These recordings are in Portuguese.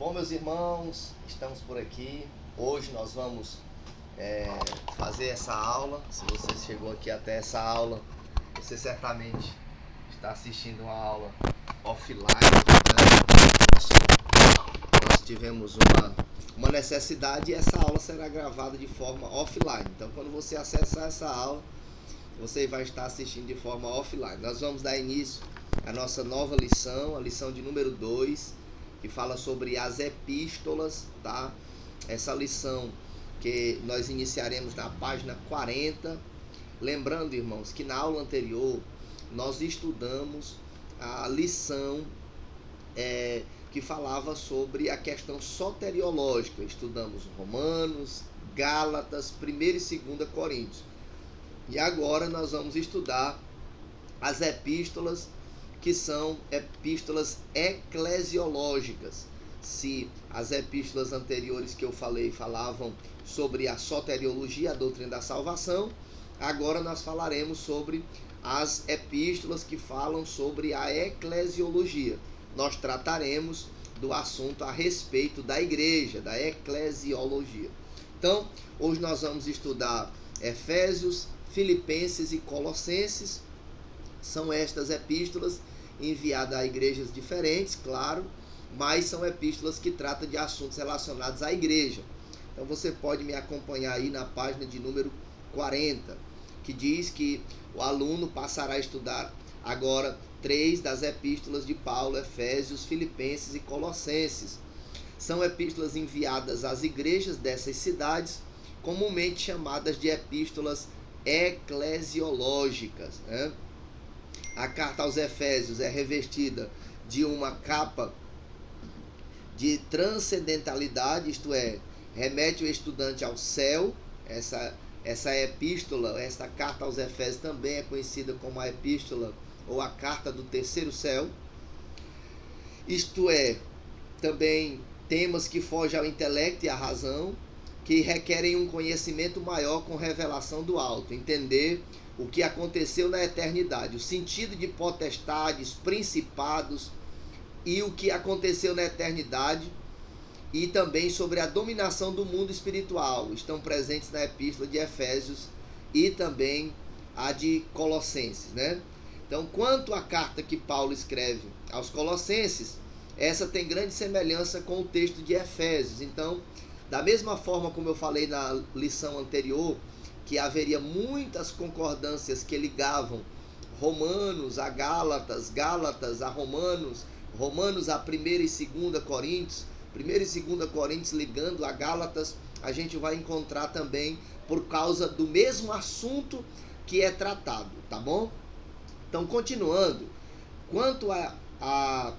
Bom, meus irmãos, estamos por aqui. Hoje nós vamos fazer essa aula. Se você chegou aqui até essa aula, você certamente está assistindo uma aula offline, Nós tivemos uma necessidade e essa aula será gravada de forma offline. Então, quando você acessar essa aula, você vai estar assistindo de forma offline. Nós vamos dar início à nossa nova lição, a lição de número 2, que fala sobre as epístolas, tá? Essa lição que nós iniciaremos na página 40. Lembrando, irmãos, que na aula anterior nós estudamos a lição que falava sobre a questão soteriológica. Estudamos Romanos, Gálatas, 1º e 2º Coríntios. E agora nós vamos estudar as epístolas, que são epístolas eclesiológicas. Se as epístolas anteriores que eu falei falavam sobre a soteriologia, a doutrina da salvação, agora nós falaremos sobre as epístolas que falam sobre a eclesiologia. Nós trataremos do assunto a respeito da igreja, da eclesiologia. Então, hoje nós vamos estudar Efésios, Filipenses e Colossenses. São estas epístolas enviadas a igrejas diferentes, claro, mas são epístolas que tratam de assuntos relacionados à igreja. Então você pode me acompanhar aí na página de número 40, que diz que o aluno passará a estudar agora 3 das epístolas de Paulo: Efésios, Filipenses e Colossenses. São epístolas enviadas às igrejas dessas cidades, comumente chamadas de epístolas eclesiológicas, né? A carta aos Efésios é revestida de uma capa de transcendentalidade, isto é, remete o estudante ao céu. Essa epístola, essa carta aos Efésios também é conhecida como a epístola ou a carta do terceiro céu. Isto é, também temas que fogem ao intelecto e à razão, que requerem um conhecimento maior com revelação do alto, entender o que aconteceu na eternidade, o sentido de potestades, principados e o que aconteceu na eternidade, e também sobre a dominação do mundo espiritual. Estão presentes na epístola de Efésios e também a de Colossenses, né? Então, quanto à carta que Paulo escreve aos Colossenses, essa tem grande semelhança com o texto de Efésios. Então, da mesma forma como eu falei na lição anterior, que haveria muitas concordâncias que ligavam Romanos a Gálatas, Gálatas a Romanos, Romanos a 1º e 2º Coríntios, 1º e 2º Coríntios ligando a Gálatas, a gente vai encontrar também por causa do mesmo assunto que é tratado, tá bom? Então, continuando, quanto a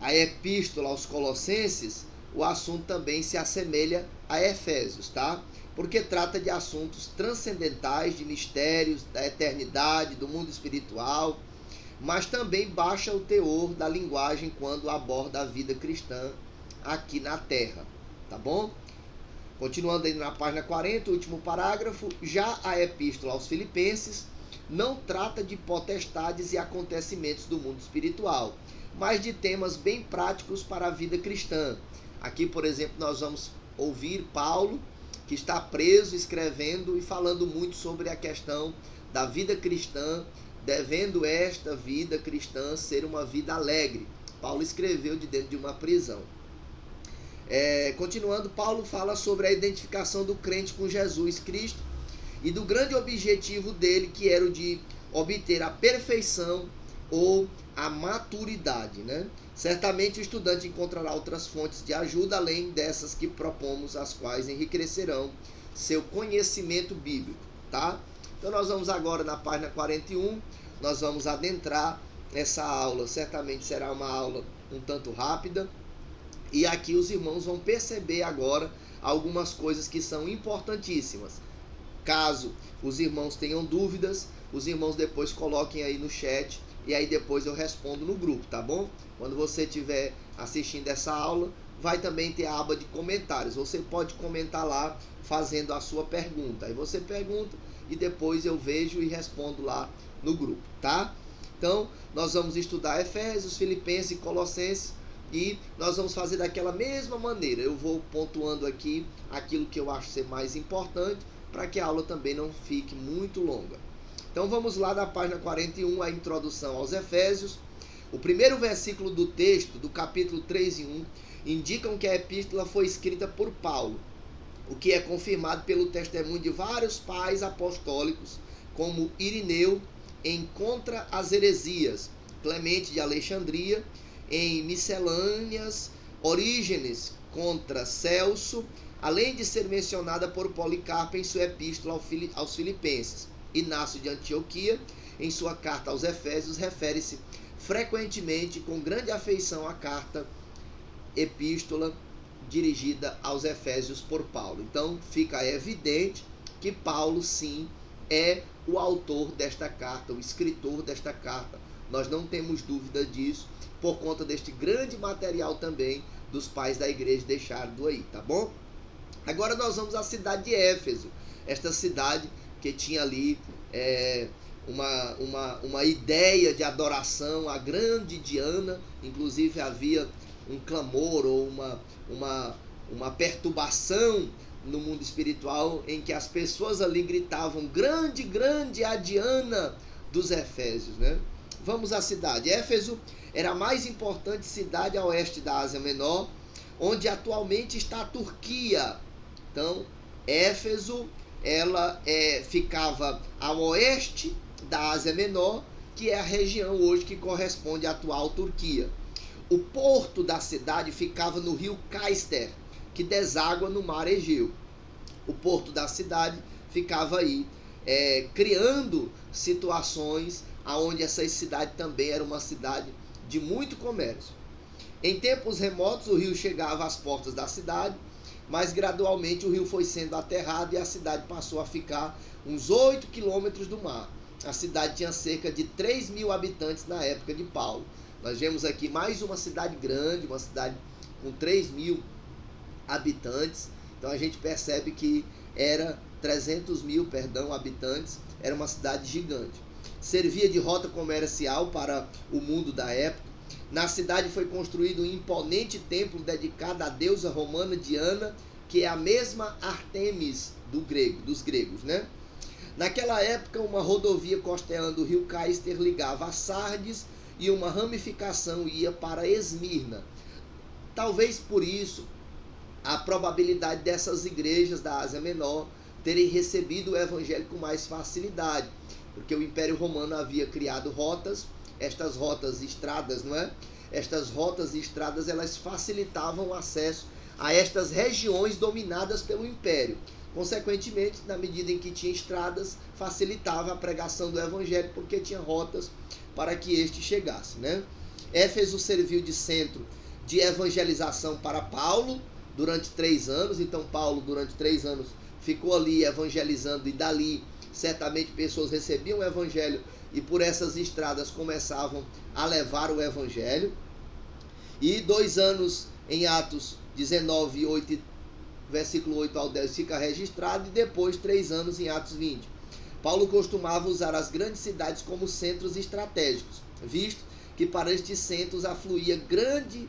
epístola aos Colossenses, o assunto também se assemelha a Efésios, tá? Porque trata de assuntos transcendentais, de mistérios, da eternidade, do mundo espiritual, mas também baixa o teor da linguagem quando aborda a vida cristã aqui na Terra, tá bom? Continuando aí na página 40, último parágrafo, já a epístola aos Filipenses não trata de potestades e acontecimentos do mundo espiritual, mas de temas bem práticos para a vida cristã. Aqui, por exemplo, nós vamos ouvir Paulo, que está preso, escrevendo e falando muito sobre a questão da vida cristã, devendo esta vida cristã ser uma vida alegre. Paulo escreveu de dentro de uma prisão. Continuando, Paulo fala sobre a identificação do crente com Jesus Cristo e do grande objetivo dele, que era o de obter a perfeição ou a maturidade, né? Certamente o estudante encontrará outras fontes de ajuda além dessas que propomos, as quais enriquecerão seu conhecimento bíblico, tá? Então nós vamos agora na página 41, nós vamos adentrar essa aula. Certamente será uma aula um tanto rápida, e aqui os irmãos vão perceber agora algumas coisas que são importantíssimas. Caso os irmãos tenham dúvidas, os irmãos depois coloquem aí no chat, e aí depois eu respondo no grupo, tá bom? Quando você estiver assistindo essa aula, vai também ter a aba de comentários. Você pode comentar lá fazendo a sua pergunta. Aí você pergunta e depois eu vejo e respondo lá no grupo, tá? Então, nós vamos estudar Efésios, Filipenses e Colossenses e nós vamos fazer daquela mesma maneira. Eu vou pontuando aqui aquilo que eu acho ser mais importante, para que a aula também não fique muito longa. Então vamos lá na página 41, a introdução aos Efésios. O primeiro versículo do texto, do capítulo 3 e 1, indicam que a epístola foi escrita por Paulo, o que é confirmado pelo testemunho de vários pais apostólicos, como Irineu em Contra as Heresias, Clemente de Alexandria em Miscelâneas, Orígenes contra Celso, além de ser mencionada por Policarpo em sua epístola aos Filipenses. Inácio de Antioquia, em sua carta aos Efésios, refere-se frequentemente com grande afeição à carta epístola dirigida aos Efésios por Paulo. Então fica evidente que Paulo sim é o autor desta carta, o escritor desta carta. Nós não temos dúvida disso, por conta deste grande material também dos pais da igreja deixado aí, tá bom? Agora nós vamos à cidade de Éfeso, esta cidade que tinha ali uma ideia de adoração à grande Diana. Inclusive havia um clamor ou uma perturbação no mundo espiritual, em que as pessoas ali gritavam: grande, grande a Diana dos Efésios, né? Vamos à cidade. Éfeso era a mais importante cidade a oeste da Ásia Menor, onde atualmente está a Turquia. Então, Éfeso, ela ficava a oeste da Ásia Menor, que é a região hoje que corresponde à atual Turquia. O porto da cidade ficava no rio Caister, que deságua no mar Egeu. O porto da cidade ficava aí, criando situações onde essa cidade também era uma cidade de muito comércio. Em tempos remotos, o rio chegava às portas da cidade, mas gradualmente o rio foi sendo aterrado e a cidade passou a ficar uns 8 quilômetros do mar. A cidade tinha cerca de 3 mil habitantes na época de Paulo. Nós vemos aqui mais uma cidade grande, uma cidade com 3 mil habitantes. Então a gente percebe que era 300 mil, habitantes. Era uma cidade gigante. Servia de rota comercial para o mundo da época. Na cidade foi construído um imponente templo dedicado à deusa romana Diana, que é a mesma Ártemis dos gregos, né? Naquela época, uma rodovia costeando o rio Caister ligava a Sardes e uma ramificação ia para Esmirna. Talvez por isso, a probabilidade dessas igrejas da Ásia Menor terem recebido o evangelho com mais facilidade, porque o Império Romano havia criado rotas, estas rotas e estradas, não é? Estas rotas e estradas, elas facilitavam o acesso a estas regiões dominadas pelo Império. Consequentemente, na medida em que tinha estradas, facilitava a pregação do evangelho, porque tinha rotas para que este chegasse, né? Éfeso serviu de centro de evangelização para Paulo durante 3 anos. Então Paulo, durante 3 anos, ficou ali evangelizando, e dali certamente pessoas recebiam o evangelho e por essas estradas começavam a levar o evangelho. E 2 anos em Atos 19, 8, versículo 8 ao 10 fica registrado, e depois 3 anos em Atos 20. Paulo costumava usar as grandes cidades como centros estratégicos, visto que para estes centros afluía grande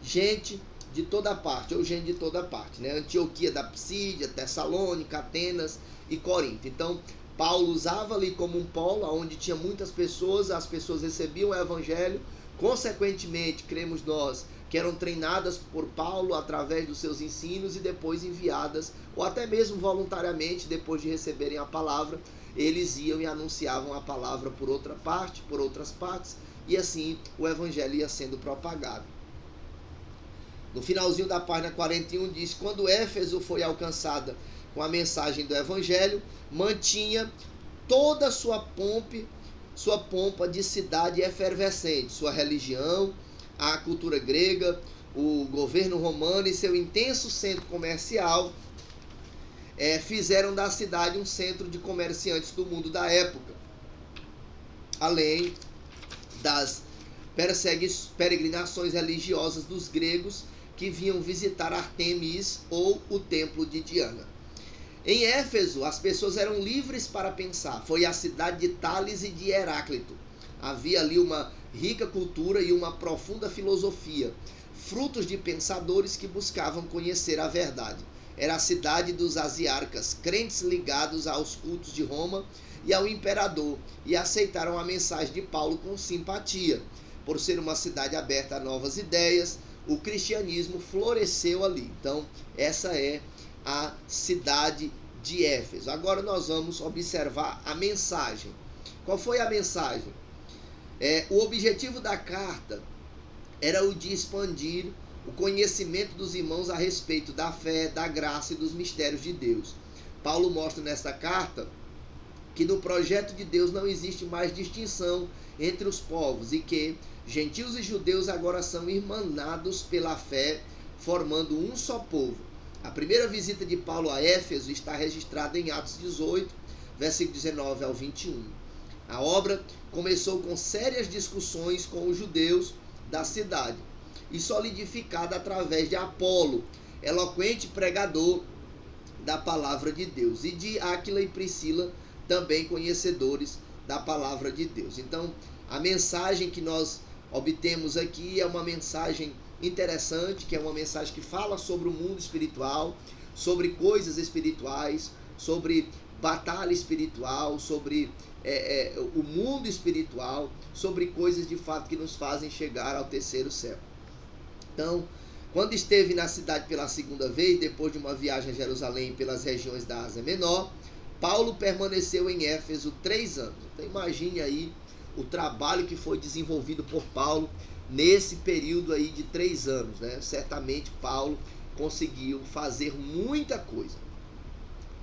gente de toda parte, ou gente de toda parte, né? Antioquia da Psídia, Tessalônica, Atenas e Corinto. Então, Paulo usava ali como um polo, onde tinha muitas pessoas, as pessoas recebiam o evangelho, consequentemente, cremos nós, que eram treinadas por Paulo através dos seus ensinos e depois enviadas, ou até mesmo voluntariamente, depois de receberem a palavra, eles iam e anunciavam a palavra por outra parte, por outras partes, e assim o evangelho ia sendo propagado. No finalzinho da página 41 diz: quando Éfeso foi alcançada com a mensagem do evangelho, mantinha toda a sua pompa de cidade efervescente, sua religião, a cultura grega, o governo romano e seu intenso centro comercial fizeram da cidade um centro de comerciantes do mundo da época, além das peregrinações religiosas dos gregos que vinham visitar Ártemis ou o templo de Diana. Em Éfeso, as pessoas eram livres para pensar. Foi a cidade de Tales e de Heráclito. Havia ali uma rica cultura e uma profunda filosofia. frutos de pensadores que buscavam conhecer a verdade. Era a cidade dos asiarcas, crentes ligados aos cultos de Roma e ao imperador, e aceitaram a mensagem de Paulo com simpatia. Por ser uma cidade aberta a novas ideias, o cristianismo floresceu ali. Então, essa é a cidade de Éfeso. Agora nós vamos observar a mensagem. Qual foi a mensagem? O objetivo da carta era o de expandir o conhecimento dos irmãos a respeito da fé, da graça e dos mistérios de Deus. Paulo mostra nesta carta que no projeto de Deus não existe mais distinção entre os povos e que gentios e judeus agora são irmanados pela fé, formando um só povo. A primeira visita de Paulo a Éfeso está registrada em Atos 18, versículo 19 ao 21. A obra começou com sérias discussões com os judeus da cidade e solidificada através de Apolo, eloquente pregador da palavra de Deus, e de Áquila e Priscila, também conhecedores da palavra de Deus. Então, a mensagem que nós obtemos aqui é uma mensagem interessante, que é uma mensagem que fala sobre o mundo espiritual, sobre coisas espirituais, sobre batalha espiritual, sobre o mundo espiritual, sobre coisas de fato que nos fazem chegar ao terceiro céu. Então, quando esteve na cidade pela segunda vez, depois de uma viagem a Jerusalém pelas regiões da Ásia Menor, Paulo permaneceu em Éfeso 3 anos. Então imagine aí o trabalho que foi desenvolvido por Paulo nesse período aí de 3 anos, né? Certamente Paulo conseguiu fazer muita coisa.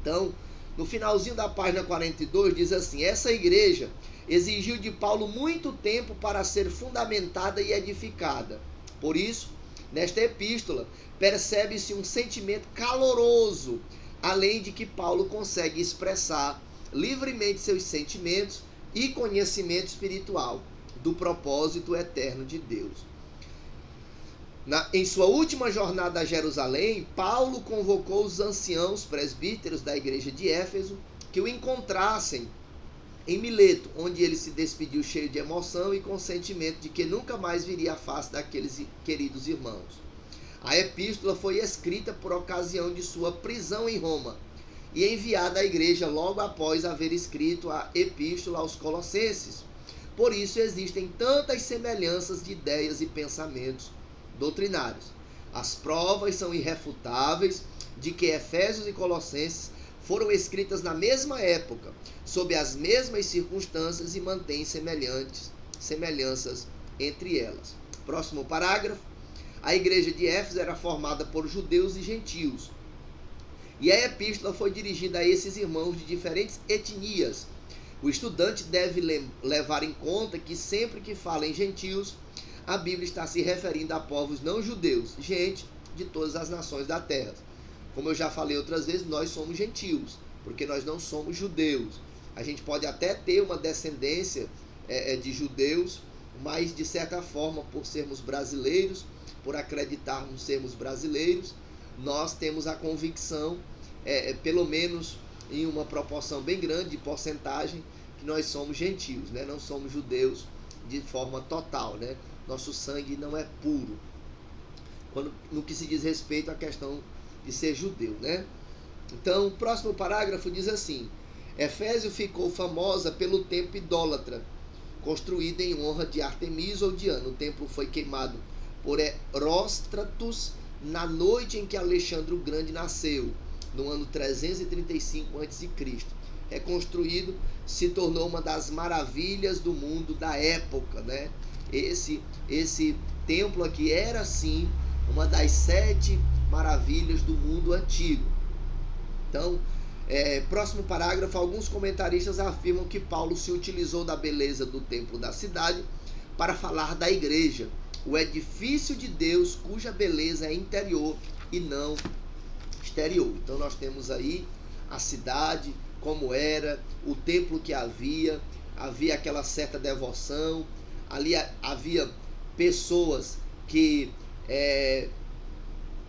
Então, no finalzinho da página 42 diz assim: essa igreja exigiu de Paulo muito tempo para ser fundamentada e edificada. Por isso, nesta epístola, percebe-se um sentimento caloroso, além de que Paulo consegue expressar livremente seus sentimentos e conhecimento espiritual do propósito eterno de Deus. Em sua última jornada a Jerusalém, Paulo convocou os anciãos presbíteros da igreja de Éfeso que o encontrassem em Mileto, onde ele se despediu cheio de emoção e com sentimento de que nunca mais viria à face daqueles queridos irmãos. A epístola foi escrita por ocasião de sua prisão em Roma e enviada à igreja logo após haver escrito a epístola aos Colossenses. Por isso existem tantas semelhanças de ideias e pensamentos doutrinários. As provas são irrefutáveis de que Efésios e Colossenses foram escritas na mesma época, sob as mesmas circunstâncias e mantêm semelhanças entre elas. Próximo parágrafo. A igreja de Éfeso era formada por judeus e gentios. E a epístola foi dirigida a esses irmãos de diferentes etnias. O estudante deve levar em conta que sempre que fala em gentios, a Bíblia está se referindo a povos não judeus, gente de todas as nações da terra. Como eu já falei outras vezes, nós somos gentios, porque nós não somos judeus. A gente pode até ter uma descendência de judeus, mas de certa forma, por sermos brasileiros, por acreditarmos sermos brasileiros, nós temos a convicção, pelo menos em uma proporção bem grande de porcentagem, que nós somos gentios, né? Não somos judeus de forma total, né? Nosso sangue não é puro, no que se diz respeito à questão de ser judeu, né? Então, o próximo parágrafo diz assim: Efésio ficou famosa pelo templo idólatra, construído em honra de Artemis ou Diana. O templo foi queimado por Heróstratus na noite em que Alexandre o Grande nasceu, no ano 335 a.C. Reconstruído, se tornou uma das maravilhas do mundo da época, né? Esse templo aqui era, sim, uma das 7 maravilhas do mundo antigo. Então, próximo parágrafo, alguns comentaristas afirmam que Paulo se utilizou da beleza do templo da cidade para falar da igreja, o edifício de Deus cuja beleza é interior e não exterior. Então nós temos aí a cidade, como era, o templo que havia aquela certa devoção, ali havia pessoas que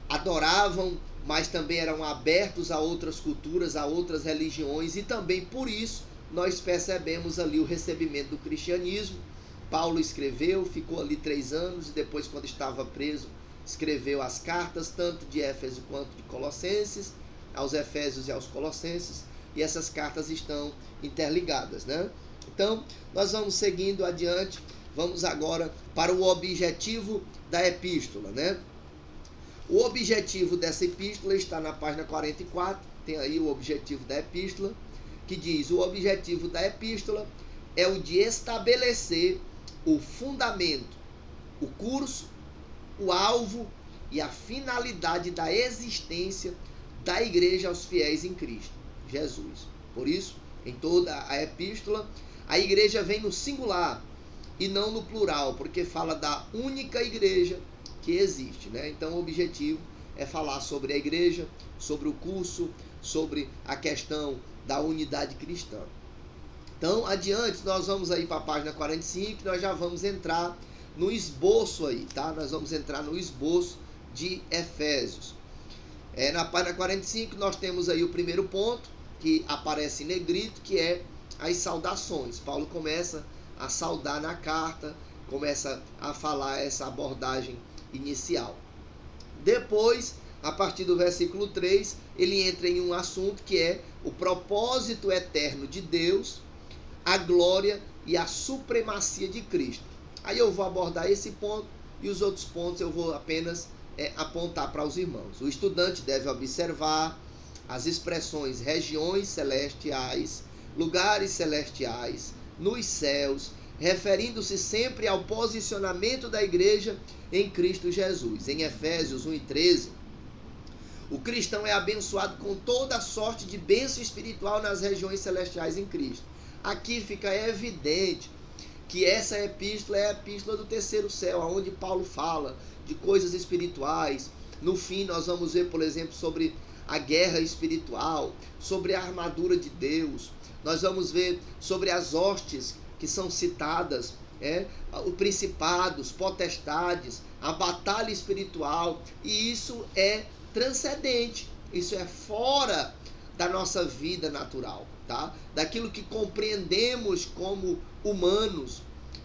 adoravam, mas também eram abertos a outras culturas, a outras religiões, e também por isso nós percebemos ali o recebimento do cristianismo. Paulo escreveu, ficou ali 3 anos, e depois, quando estava preso, escreveu as cartas, tanto de Éfeso quanto de Colossenses, aos Efésios e aos Colossenses, e essas cartas estão interligadas, né? Então, nós vamos seguindo adiante, vamos agora para o objetivo da epístola, né? O objetivo dessa epístola está na página 44, tem aí o objetivo da epístola, que diz: o objetivo da epístola é o de estabelecer o fundamento, o curso, o alvo e a finalidade da existência da igreja aos fiéis em Cristo Jesus. Por isso, em toda a epístola, a igreja vem no singular e não no plural, porque fala da única igreja que existe, né? Então o objetivo é falar sobre a igreja, sobre o curso, sobre a questão da unidade cristã. Então, adiante, nós vamos aí para a página 45, nós já vamos entrar no esboço aí, tá? Nós vamos entrar no esboço de Efésios. Na página 45 nós temos aí o primeiro ponto, que aparece em negrito, que é as saudações. Paulo começa a saudar na carta, começa a falar essa abordagem inicial. Depois, a partir do versículo 3, ele entra em um assunto que é o propósito eterno de Deus, a glória e a supremacia de Cristo. Aí eu vou abordar esse ponto e os outros pontos eu vou apenas apontar para os irmãos. O estudante deve observar as expressões regiões celestiais, lugares celestiais, nos céus, referindo-se sempre ao posicionamento da igreja em Cristo Jesus. Em Efésios 1:13, o cristão é abençoado com toda a sorte de bênção espiritual nas regiões celestiais em Cristo. Aqui fica evidente que essa epístola é a epístola do terceiro céu, onde Paulo fala de coisas espirituais. No fim, nós vamos ver, por exemplo, sobre a guerra espiritual, sobre a armadura de Deus. Nós vamos ver sobre as hostes que são citadas, os principados, potestades, a batalha espiritual. E isso é transcendente, isso é fora da nossa vida natural, tá? Daquilo que compreendemos como humanos.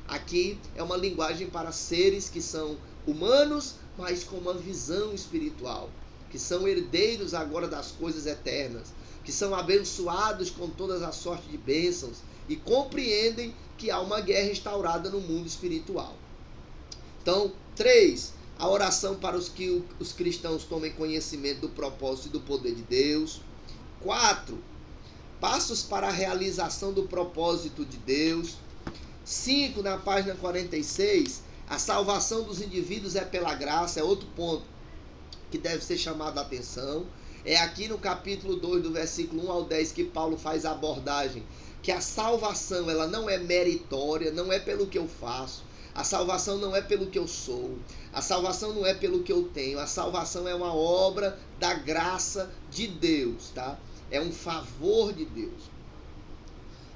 Aqui é uma linguagem para seres que são humanos, mas com uma visão espiritual, que são herdeiros agora das coisas eternas, que são abençoados com todas as sortes de bênçãos e compreendem que há uma guerra instaurada no mundo espiritual. Então, 3, a oração para que os cristãos tomem conhecimento do propósito e do poder de Deus. 4, passos para a realização do propósito de Deus. 5, na página 46, a salvação dos indivíduos é pela graça, é outro ponto que deve ser chamado a atenção. É aqui no capítulo 2, do versículo 1 ao 10, que Paulo faz a abordagem que a salvação ela não é meritória, não é pelo que eu faço, a salvação não é pelo que eu sou, a salvação não é pelo que eu tenho, a salvação é uma obra da graça de Deus, tá? É um favor de Deus.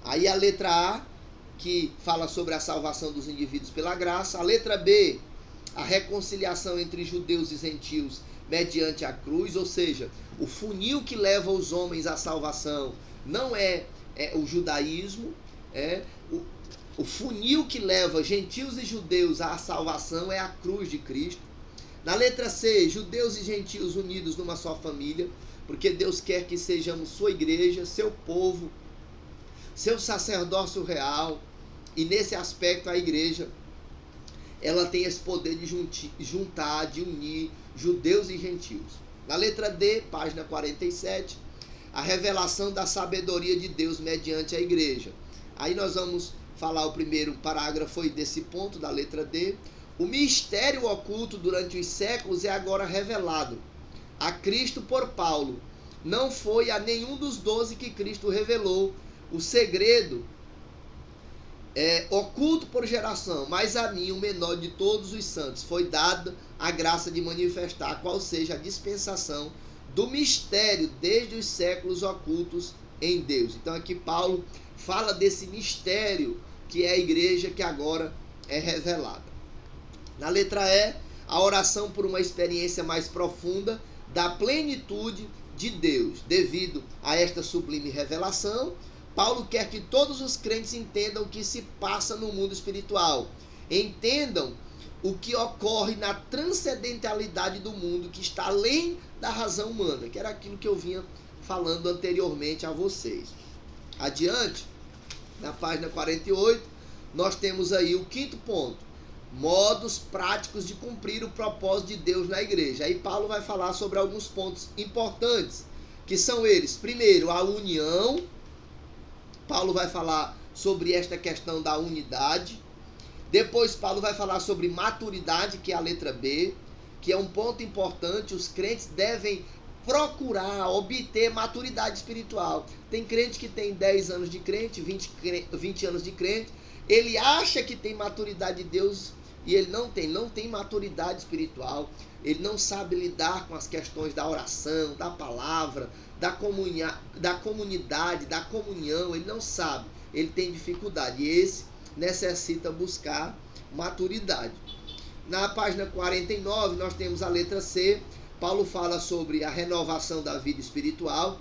Aí a letra A, que fala sobre a salvação dos indivíduos pela graça. A letra B, a reconciliação entre judeus e gentios mediante a cruz, ou seja, o funil que leva os homens à salvação não é o judaísmo, o funil que leva gentios e judeus à salvação é a cruz de Cristo. Na letra C, judeus e gentios unidos numa só família, porque Deus quer que sejamos sua igreja, seu povo, seu sacerdócio real, e nesse aspecto a igreja ela tem esse poder de juntar, de unir judeus e gentios. Na letra D, página 47, a revelação da sabedoria de Deus mediante a igreja. Aí nós vamos falar, o primeiro parágrafo foi desse ponto, da letra D. O mistério oculto durante os séculos é agora revelado a Cristo por Paulo. Não foi a nenhum dos 12 que Cristo revelou o segredo oculto por geração, mas a mim, o menor de todos os santos, foi dada a graça de manifestar qual seja a dispensação do mistério desde os séculos ocultos em Deus. Então aqui Paulo fala desse mistério que é a igreja que agora é revelada. Na letra E, a oração por uma experiência mais profunda da plenitude de Deus. Devido a esta sublime revelação, Paulo quer que todos os crentes entendam o que se passa no mundo espiritual. Entendam o que ocorre na transcendentalidade do mundo, que está além da razão humana, que era aquilo que eu vinha falando anteriormente a vocês. Adiante, na página 48, nós temos aí o quinto ponto: modos práticos de cumprir o propósito de Deus na igreja. Aí Paulo vai falar sobre alguns pontos importantes, que são eles: primeiro, a união. Paulo vai falar sobre esta questão da unidade. Depois Paulo vai falar sobre maturidade, que é a letra B, que é um ponto importante. Os crentes devem procurar obter maturidade espiritual. Tem crente que tem 10 anos de crente, 20 anos de crente, ele acha que tem maturidade de Deus e ele não tem maturidade espiritual. Ele não sabe lidar com as questões da oração, da palavra, da comunidade, da comunhão. Ele não sabe, ele tem dificuldade, e esse necessita buscar maturidade. Na página 49 nós temos a letra C. Paulo fala sobre a renovação da vida espiritual.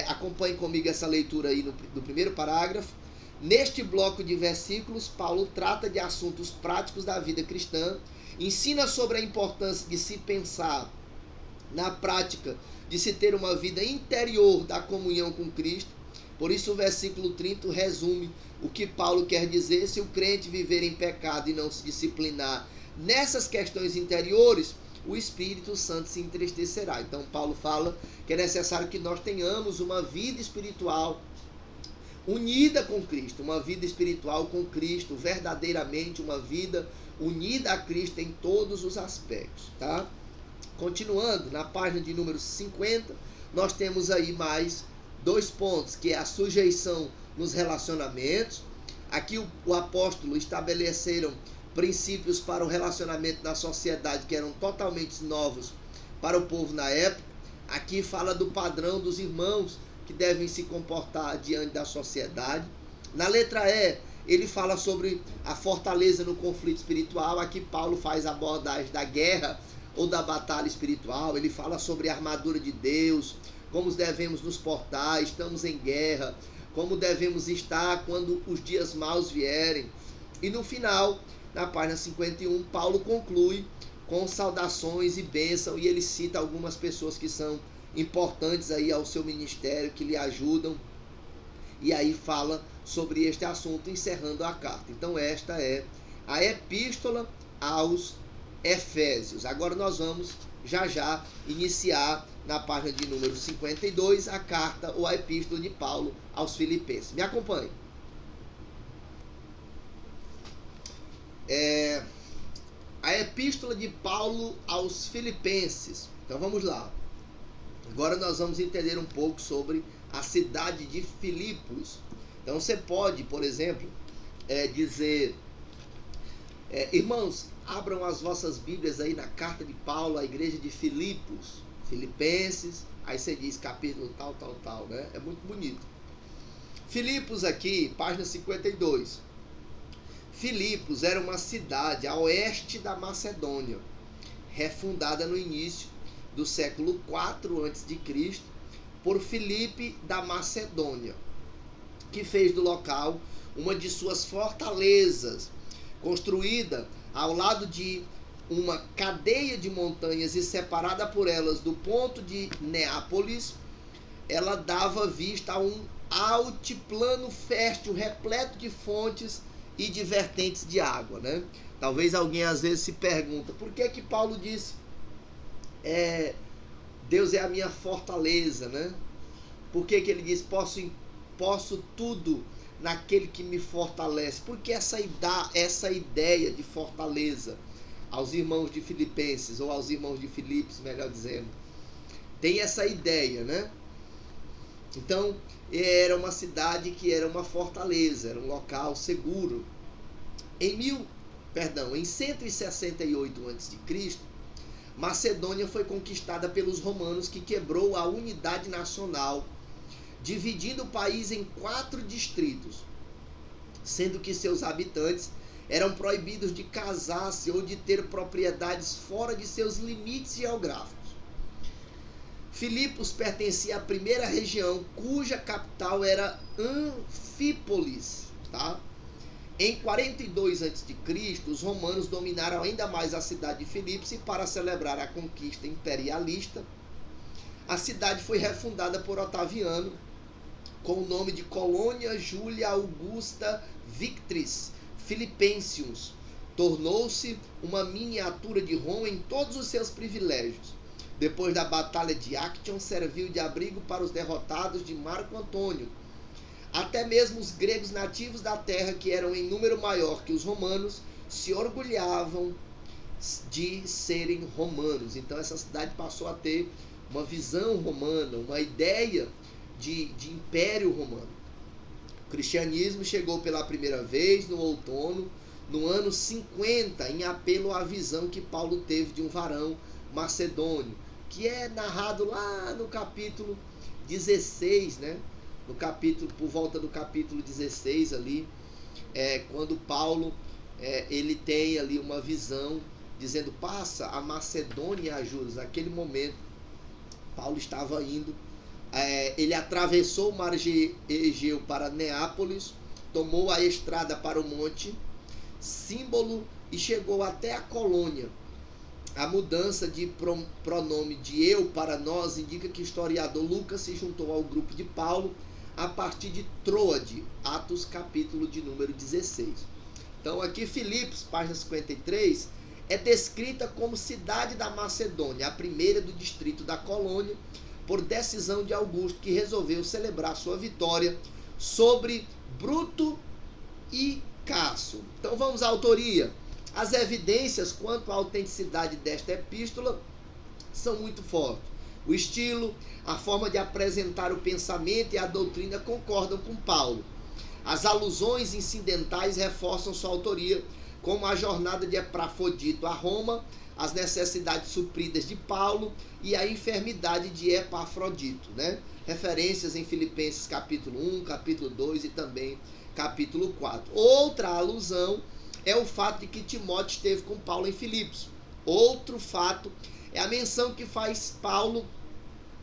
Acompanhe comigo essa leitura aí do primeiro parágrafo. Neste bloco de versículos, Paulo trata de assuntos práticos da vida cristã, ensina sobre a importância de se pensar na prática de se ter uma vida interior da comunhão com Cristo. Por isso o versículo 30 resume o que Paulo quer dizer: se o crente viver em pecado e não se disciplinar nessas questões interiores, o Espírito Santo se entristecerá. Então Paulo fala que é necessário que nós tenhamos uma vida espiritual unida com Cristo, uma vida espiritual com Cristo, verdadeiramente uma vida unida a Cristo em todos os aspectos, tá? Continuando, na página de número 50, nós temos aí mais 2 pontos, que é a sujeição nos relacionamentos. Aqui o apóstolo estabeleceram princípios para o relacionamento na sociedade que eram totalmente novos para o povo na época. Aqui fala do padrão dos irmãos que devem se comportar diante da sociedade. Na letra E, ele fala sobre a fortaleza no conflito espiritual. Aqui Paulo faz a abordagem da guerra ou da batalha espiritual. Ele fala sobre a armadura de Deus, como devemos nos portar, estamos em guerra, como devemos estar quando os dias maus vierem. E no final, na página 51, Paulo conclui com saudações e bênção, e ele cita algumas pessoas que são importantes aí ao seu ministério, que lhe ajudam, e aí fala sobre este assunto, encerrando a carta. Então esta é a epístola aos Efésios. Agora nós vamos já iniciar na página de número 52 a carta ou a epístola de Paulo aos Filipenses. Me acompanhe. A epístola de Paulo aos Filipenses. Então vamos lá. Agora nós vamos entender um pouco sobre a cidade de Filipos. Então você pode, por exemplo, dizer... irmãos, abram as vossas Bíblias aí na carta de Paulo à igreja de Filipos. Filipenses, aí você diz capítulo tal, né? É muito bonito. Filipos aqui, página 52. Filipos era uma cidade a oeste da Macedônia, refundada no início do século IV a.C. por Filipe da Macedônia, que fez do local uma de suas fortalezas, construída ao lado de uma cadeia de montanhas e separada por elas do ponto de Neápolis. Ela dava vista a um altiplano fértil, repleto de fontes e de vertentes de água, né? Talvez alguém às vezes se pergunta, por que Paulo disse Deus é a minha fortaleza, né? Por que ele diz posso tudo naquele que me fortalece? Porque essa ideia de fortaleza aos irmãos de Filipenses, ou aos irmãos de Filipos, melhor dizendo, tem essa ideia, né? Então, era uma cidade que era uma fortaleza, era um local seguro. Em 168 a.C., Macedônia foi conquistada pelos romanos, que quebrou a unidade nacional, dividindo o país em 4 distritos, sendo que seus habitantes eram proibidos de casar-se ou de ter propriedades fora de seus limites geográficos. Filipos pertencia à primeira região, cuja capital era Anfípolis, tá? Em 42 a.C., os romanos dominaram ainda mais a cidade de Filipos e, para celebrar a conquista imperialista, a cidade foi refundada por Otaviano com o nome de Colônia Júlia Augusta Victrix Philippensius. Tornou-se uma miniatura de Roma em todos os seus privilégios. Depois da Batalha de Actium, serviu de abrigo para os derrotados de Marco Antônio. Até mesmo os gregos nativos da terra, que eram em número maior que os romanos, se orgulhavam de serem romanos. Então essa cidade passou a ter uma visão romana, uma ideia de império romano. O cristianismo chegou pela primeira vez no outono, no ano 50, em apelo à visão que Paulo teve de um varão macedônio, que é narrado lá no capítulo 16, né? No capítulo, por volta do capítulo 16 ali, quando Paulo ele tem ali uma visão dizendo: passa a Macedônia e ajuda. Naquele momento Paulo estava indo, ele atravessou o mar Egeu para Neápolis, tomou a estrada para o monte Símbolo e chegou até a Colônia. A mudança de pronome de eu para nós indica que o historiador Lucas se juntou ao grupo de Paulo a partir de Troade, Atos capítulo de número 16. Então aqui Filipos, página 53, é descrita como cidade da Macedônia, a primeira do distrito da Colônia, por decisão de Augusto, que resolveu celebrar sua vitória sobre Bruto e Cássio. Então vamos à autoria. As evidências quanto à autenticidade desta epístola são muito fortes. O estilo, a forma de apresentar o pensamento e a doutrina concordam com Paulo. As alusões incidentais reforçam sua autoria, como a jornada de Epafrodito a Roma, as necessidades supridas de Paulo e a enfermidade de Epafrodito, né? Referências em Filipenses capítulo 1, capítulo 2 e também capítulo 4. Outra alusão é o fato de que Timóteo esteve com Paulo em Filipos. Outro fato é a menção que faz Paulo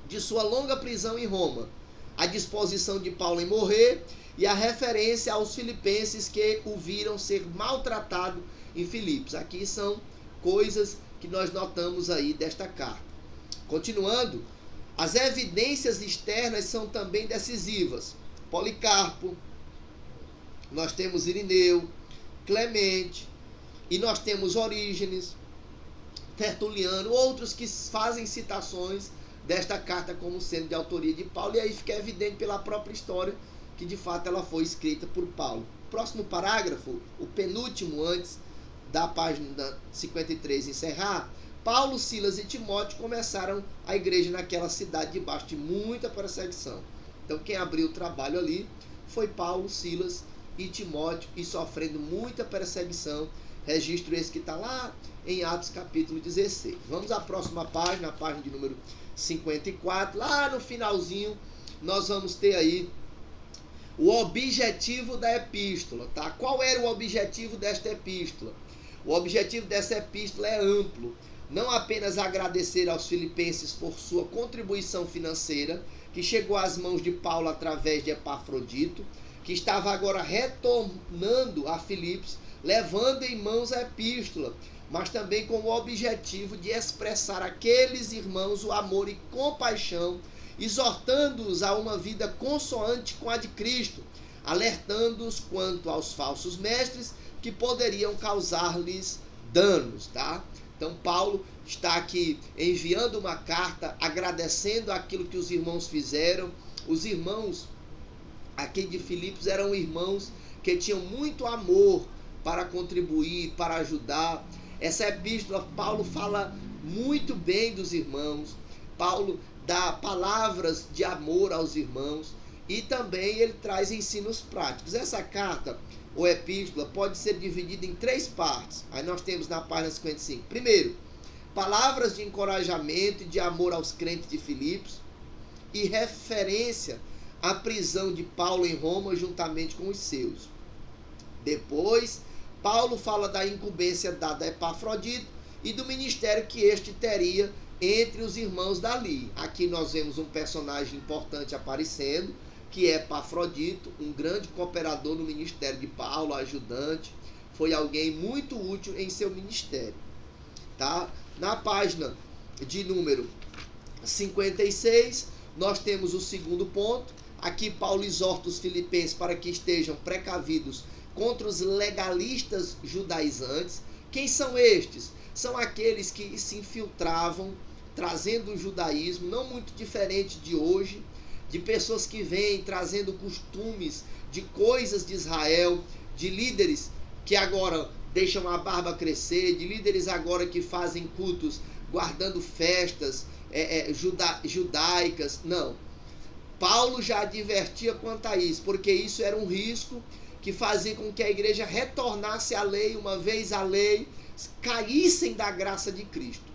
de sua longa prisão em Roma, a disposição de Paulo em morrer e a referência aos filipenses que o viram ser maltratado em Filipos. Aqui são coisas que nós notamos aí desta carta. Continuando, as evidências externas são também decisivas. Policarpo, nós temos Irineu, Clemente, e nós temos Orígenes, Tertuliano, outros que fazem citações desta carta como sendo de autoria de Paulo, e aí fica evidente pela própria história que de fato ela foi escrita por Paulo. Próximo parágrafo, o penúltimo antes da página 53 encerrar, Paulo, Silas e Timóteo começaram a igreja naquela cidade debaixo de muita perseguição. Então quem abriu o trabalho ali foi Paulo, Silas e Timóteo, e sofrendo muita perseguição. Registro esse que está lá em Atos capítulo 16. Vamos à próxima página, a página de número 54. Lá no finalzinho nós vamos ter aí o objetivo da epístola, tá? Qual era o objetivo desta epístola? O objetivo dessa epístola é amplo. Não apenas agradecer aos filipenses por sua contribuição financeira, que chegou às mãos de Paulo através de Epafrodito, que estava agora retornando a Filipos, levando em mãos a epístola, mas também com o objetivo de expressar àqueles irmãos o amor e compaixão, exortando-os a uma vida consoante com a de Cristo, alertando-os quanto aos falsos mestres que poderiam causar-lhes danos, tá? Então Paulo está aqui enviando uma carta, agradecendo aquilo que os irmãos fizeram. Os irmãos aqui de Filipos eram irmãos que tinham muito amor para contribuir, para ajudar. Essa epístola, Paulo fala muito bem dos irmãos. Paulo dá palavras de amor aos irmãos e também ele traz ensinos práticos. Essa carta ou epístola pode ser dividida em 3 partes. Aí nós temos na página 55. Primeiro, palavras de encorajamento e de amor aos crentes de Filipos e referência à prisão de Paulo em Roma juntamente com os seus. Depois, Paulo fala da incumbência dada a Epafrodito e do ministério que este teria entre os irmãos dali. Aqui nós vemos um personagem importante aparecendo, que é Epafrodito, um grande cooperador no ministério de Paulo, ajudante, foi alguém muito útil em seu ministério. Tá? Na página de número 56, nós temos o segundo ponto. Aqui Paulo exorta os filipenses para que estejam precavidos contra os legalistas judaizantes. Quem são estes? São aqueles que se infiltravam, trazendo o judaísmo, não muito diferente de hoje, de pessoas que vêm trazendo costumes de coisas de Israel, de líderes que agora deixam a barba crescer, de líderes agora que fazem cultos guardando festas judaicas. Não. Paulo já advertia quanto a isso, porque isso era um risco que fazia com que a igreja retornasse à lei, uma vez a lei, caíssem da graça de Cristo.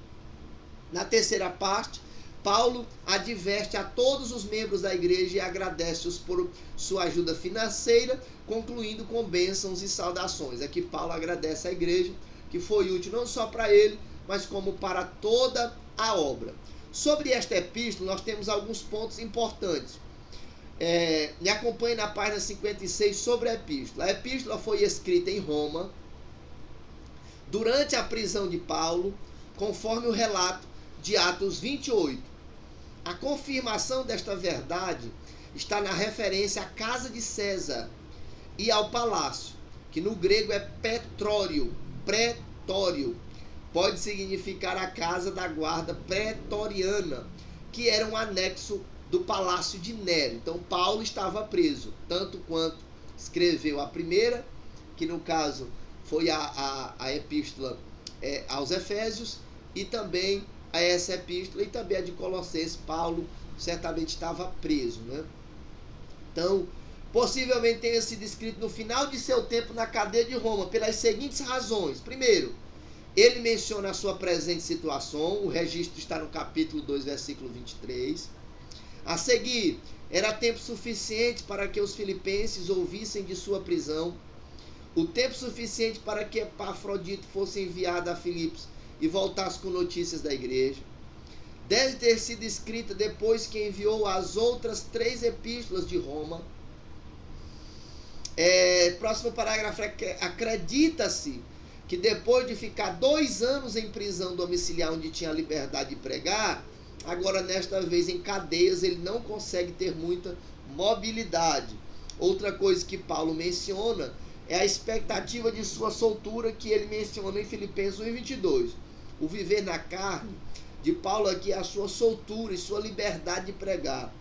Na terceira parte, Paulo adverte a todos os membros da igreja e agradece-os por sua ajuda financeira, concluindo com bênçãos e saudações. Aqui Paulo agradece à igreja, que foi útil não só para ele, mas como para toda a obra. Sobre esta epístola, nós temos alguns pontos importantes. Me acompanhe na página 56 sobre a epístola. A epístola foi escrita em Roma, durante a prisão de Paulo, conforme o relato de Atos 28. A confirmação desta verdade está na referência à casa de César e ao palácio, que no grego é petrório, pretório. Pode significar a casa da guarda pretoriana, que era um anexo do palácio de Nero. Então Paulo estava preso, tanto quanto escreveu a primeira, que no caso foi a epístola aos Efésios, e também a essa epístola, e também a de Colossenses. Paulo certamente estava preso, né? Então, possivelmente tenha sido escrito no final de seu tempo na cadeia de Roma, pelas seguintes razões. Primeiro, ele menciona a sua presente situação, o registro está no capítulo 2, versículo 23. A seguir, era tempo suficiente para que os filipenses ouvissem de sua prisão, o tempo suficiente para que Epafrodito fosse enviado a Filipos e voltasse com notícias da igreja. Deve ter sido escrita depois que enviou as outras 3 epístolas de Roma. Próximo parágrafo, acredita-se que depois de ficar 2 anos em prisão domiciliar, onde tinha liberdade de pregar, agora nesta vez em cadeias, ele não consegue ter muita mobilidade. Outra coisa que Paulo menciona é a expectativa de sua soltura, que ele menciona em Filipenses 1:22. O viver na carne de Paulo aqui é a sua soltura e sua liberdade de pregar.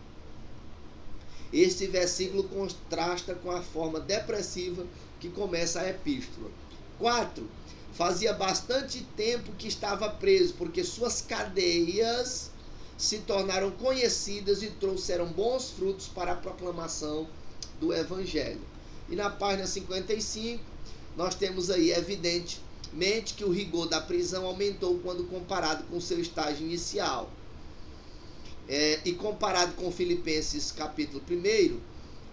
Este versículo contrasta com a forma depressiva que começa a epístola. 4. Fazia bastante tempo que estava preso, porque suas cadeias se tornaram conhecidas e trouxeram bons frutos para a proclamação do Evangelho. E na página 55, nós temos aí, evidentemente, que o rigor da prisão aumentou quando comparado com seu estágio inicial. E comparado com Filipenses capítulo 1,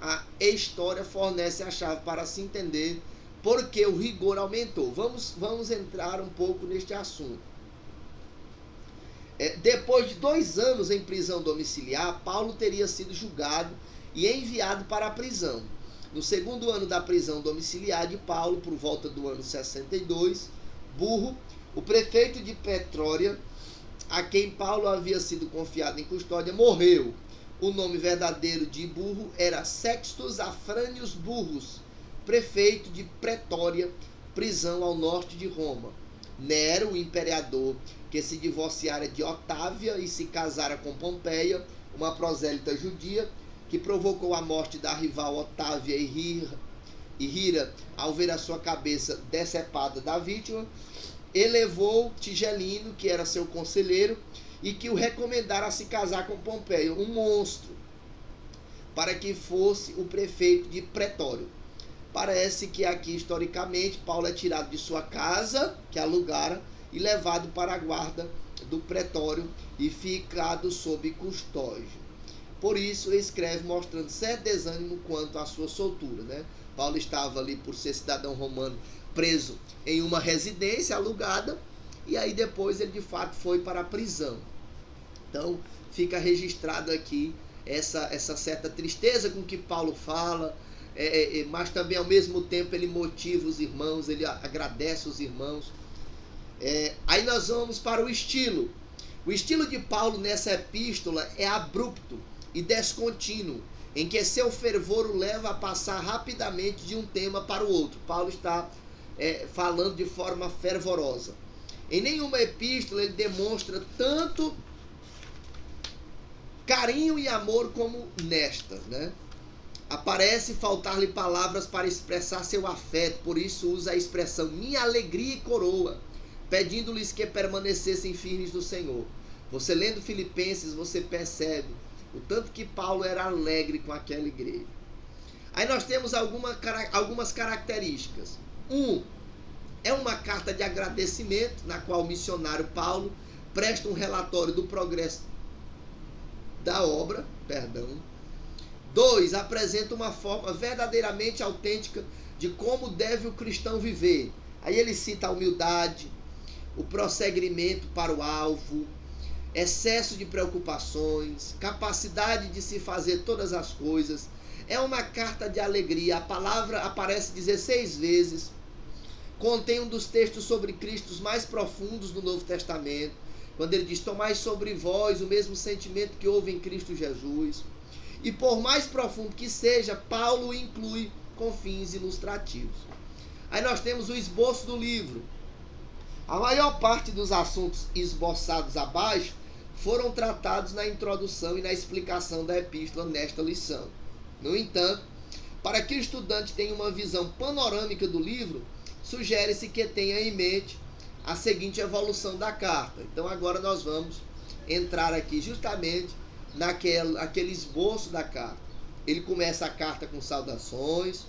a história fornece a chave para se entender por que o rigor aumentou. Vamos entrar um pouco neste assunto. Depois de 2 anos em prisão domiciliar, Paulo teria sido julgado e enviado para a prisão. No segundo ano da prisão domiciliar de Paulo, por volta do ano 62, Burro, o prefeito de Petrória, a quem Paulo havia sido confiado em custódia, morreu. O nome verdadeiro de Burro era Sextus Afrânios Burrus, prefeito de Pretória, prisão ao norte de Roma. Nero, o imperador, que se divorciara de Otávia e se casara com Pompeia, uma prosélita judia, que provocou a morte da rival Otávia e Hira ao ver a sua cabeça decepada da vítima, elevou Tigelino, que era seu conselheiro, e que o recomendara a se casar com Pompeia, um monstro, para que fosse o prefeito de Pretório. Parece que aqui, historicamente, Paulo é tirado de sua casa, que alugara, e levado para a guarda do pretório e ficado sob custódia. Por isso, ele escreve mostrando certo desânimo quanto à sua soltura, né? Paulo estava ali, por ser cidadão romano, preso em uma residência alugada, e aí depois ele de fato foi para a prisão. Então, fica registrado aqui essa certa tristeza com que Paulo fala, mas também ao mesmo tempo ele motiva os irmãos, ele agradece os irmãos. Aí nós vamos para o estilo. O estilo de Paulo nessa epístola é abrupto e descontínuo, em que seu fervor o leva a passar rapidamente de um tema para o outro. Paulo está falando de forma fervorosa. Em nenhuma epístola ele demonstra tanto carinho e amor como nesta, né? Aparece faltar-lhe palavras para expressar seu afeto, por isso usa a expressão minha alegria e coroa, pedindo-lhes que permanecessem firmes no Senhor. Você lendo Filipenses, você percebe o tanto que Paulo era alegre com aquela igreja. Aí nós temos algumas características. É uma carta de agradecimento, na qual o missionário Paulo presta um relatório do progresso da obra, 2, apresenta uma forma verdadeiramente autêntica de como deve o cristão viver. Aí ele cita a humildade, o prosseguimento para o alvo, excesso de preocupações, capacidade de se fazer todas as coisas. É uma carta de alegria. A palavra aparece 16 vezes. Contém um dos textos sobre Cristo mais profundos do Novo Testamento, quando ele diz, tomai sobre vós o mesmo sentimento que houve em Cristo Jesus. E por mais profundo que seja, Paulo inclui com fins ilustrativos. Aí nós temos o esboço do livro. A maior parte dos assuntos esboçados abaixo foram tratados na introdução e na explicação da epístola nesta lição. No entanto, para que o estudante tenha uma visão panorâmica do livro, sugere-se que tenha em mente a seguinte evolução da carta. Então agora nós vamos entrar aqui justamente naquele esboço da carta. Ele começa a carta com saudações,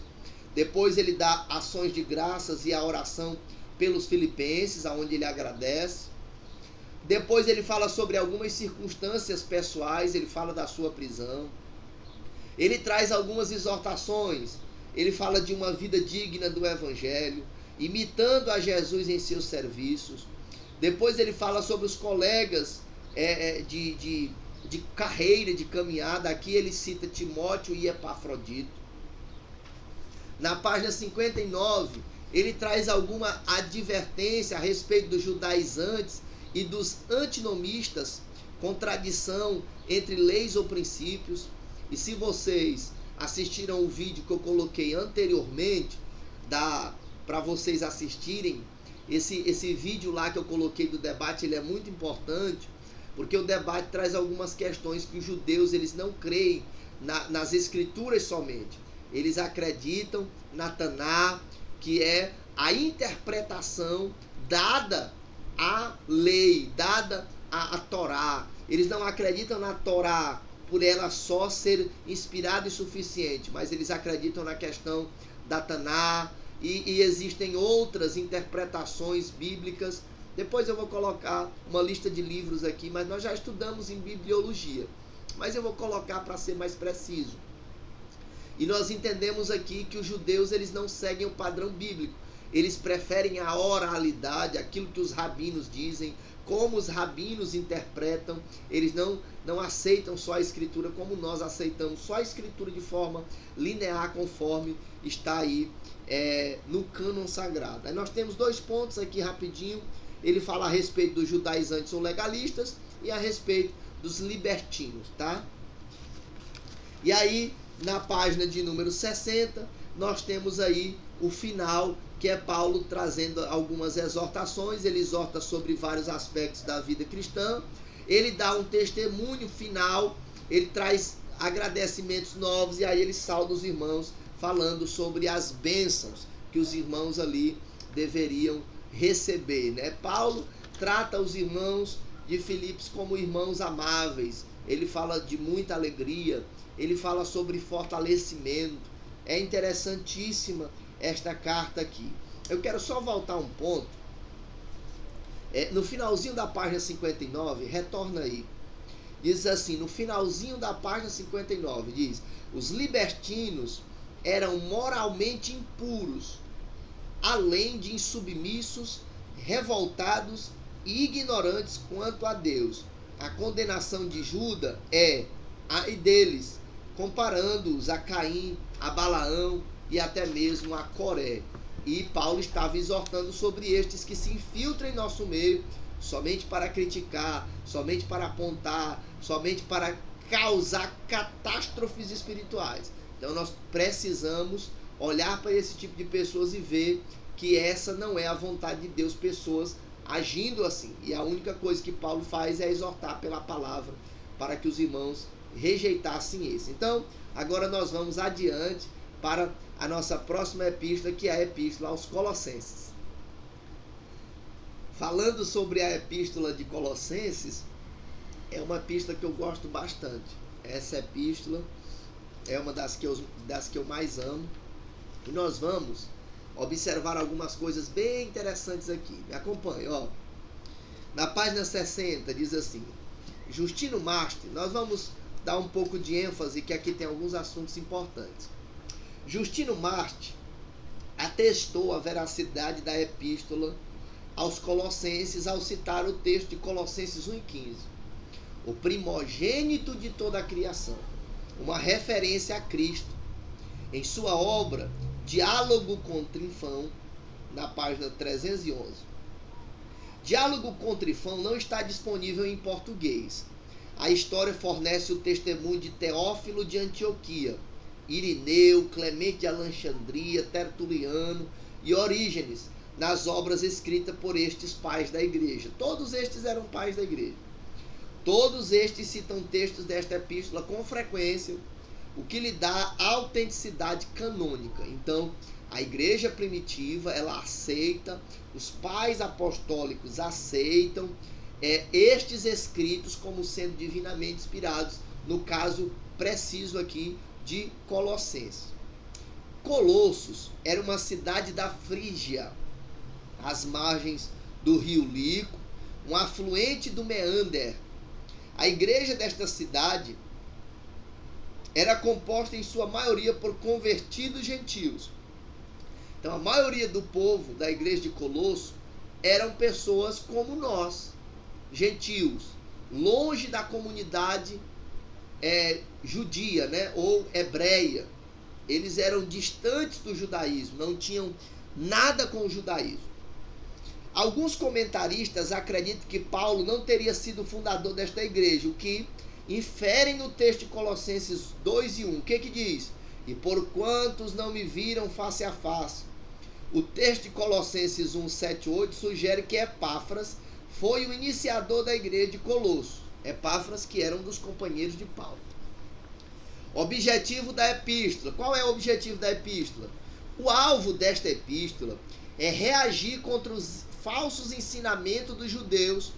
depois ele dá ações de graças e a oração pelos filipenses, aonde ele agradece. Depois ele fala sobre algumas circunstâncias pessoais, ele fala da sua prisão. Ele traz algumas exortações, ele fala de uma vida digna do Evangelho, imitando a Jesus em seus serviços. Depois ele fala sobre os colegas de carreira, de caminhada. Aqui ele cita Timóteo e Epafrodito. Na página 59, ele traz alguma advertência a respeito dos judaizantes e dos antinomistas, contradição entre leis ou princípios. E se vocês assistiram o vídeo que eu coloquei anteriormente, para vocês assistirem, esse vídeo lá que eu coloquei do debate, ele é muito importante, porque o debate traz algumas questões que os judeus eles não creem nas escrituras somente. Eles acreditam na Taná, que é a interpretação dada à lei, dada à Torá. Eles não acreditam na Torá por ela só ser inspirada e suficiente, mas eles acreditam na questão da Taná, e existem outras interpretações bíblicas. Depois eu vou colocar uma lista de livros aqui, mas nós já estudamos em bibliologia, mas eu vou colocar para ser mais preciso. E nós entendemos aqui que os judeus eles não seguem o padrão bíblico. Eles preferem a oralidade, aquilo que os rabinos dizem, como os rabinos interpretam. Eles não aceitam só a escritura como nós aceitamos só a escritura de forma linear, conforme está aí no cânon sagrado. Aí nós temos 2 pontos aqui rapidinho. Ele fala a respeito dos judaizantes ou legalistas e a respeito dos libertinos, tá? E aí, na página de número 60, nós temos aí o final, que é Paulo trazendo algumas exortações. Ele exorta sobre vários aspectos da vida cristã. Ele dá um testemunho final, ele traz agradecimentos novos, e aí ele sauda os irmãos falando sobre as bênçãos que os irmãos ali deveriam receber, né? Paulo trata os irmãos de Filipos como irmãos amáveis. Ele fala de muita alegria, ele fala sobre fortalecimento. É interessantíssima esta carta aqui. Eu quero só voltar um ponto. No finalzinho da página 59, retorna aí. Diz assim, no finalzinho da página 59, diz: os libertinos eram moralmente impuros, além de insubmissos, revoltados e ignorantes quanto a Deus. A condenação de Judas é ai deles, comparando-os a Caim, a Balaão e até mesmo a Coré. E Paulo estava exortando sobre estes que se infiltram em nosso meio somente para criticar, somente para apontar, somente para causar catástrofes espirituais. Então nós precisamos olhar para esse tipo de pessoas e ver que essa não é a vontade de Deus, pessoas agindo assim. E a única coisa que Paulo faz é exortar pela palavra para que os irmãos rejeitassem esse. Então, agora nós vamos adiante para a nossa próxima epístola, que é a epístola aos Colossenses. Falando sobre a epístola de Colossenses, é uma epístola que eu gosto bastante. Essa epístola é uma das que eu mais amo. E nós vamos observar algumas coisas bem interessantes aqui. Me acompanhe, ó. Na página 60 diz assim: Justino Mártir, nós vamos dar um pouco de ênfase, que aqui tem alguns assuntos importantes. Justino Mártir atestou a veracidade da epístola aos Colossenses ao citar o texto de Colossenses 1,15. O primogênito de toda a criação, uma referência a Cristo. Em sua obra, Diálogo com Trifão, na página 311. Diálogo com Trifão não está disponível em português. A história fornece o testemunho de Teófilo de Antioquia, Irineu, Clemente de Alexandria, Tertuliano e Orígenes, nas obras escritas por estes pais da igreja. Todos estes eram pais da igreja. Todos estes citam textos desta epístola com frequência, o que lhe dá autenticidade canônica. Então, a igreja primitiva, ela aceita, os pais apostólicos aceitam estes escritos como sendo divinamente inspirados, no caso preciso aqui de Colossenses. Colossos era uma cidade da Frígia, às margens do rio Lico, um afluente do Meander. A igreja desta cidade era composta em sua maioria por convertidos gentios. Então a maioria do povo da igreja de Colosso eram pessoas como nós, gentios, longe da comunidade judia, né, ou hebreia. Eles eram distantes do judaísmo, não tinham nada com o judaísmo. Alguns comentaristas acreditam que Paulo não teria sido o fundador desta igreja, o que inferem no texto de Colossenses 2:1. O que diz? E por quantos não me viram face a face. O texto de Colossenses 1:7-8 sugere que Epáfras foi o iniciador da igreja de Colosso. Epáfras, que era um dos companheiros de Paulo. Objetivo da epístola. Qual é o objetivo da epístola? O alvo desta epístola é reagir contra os falsos ensinamentos dos judeus,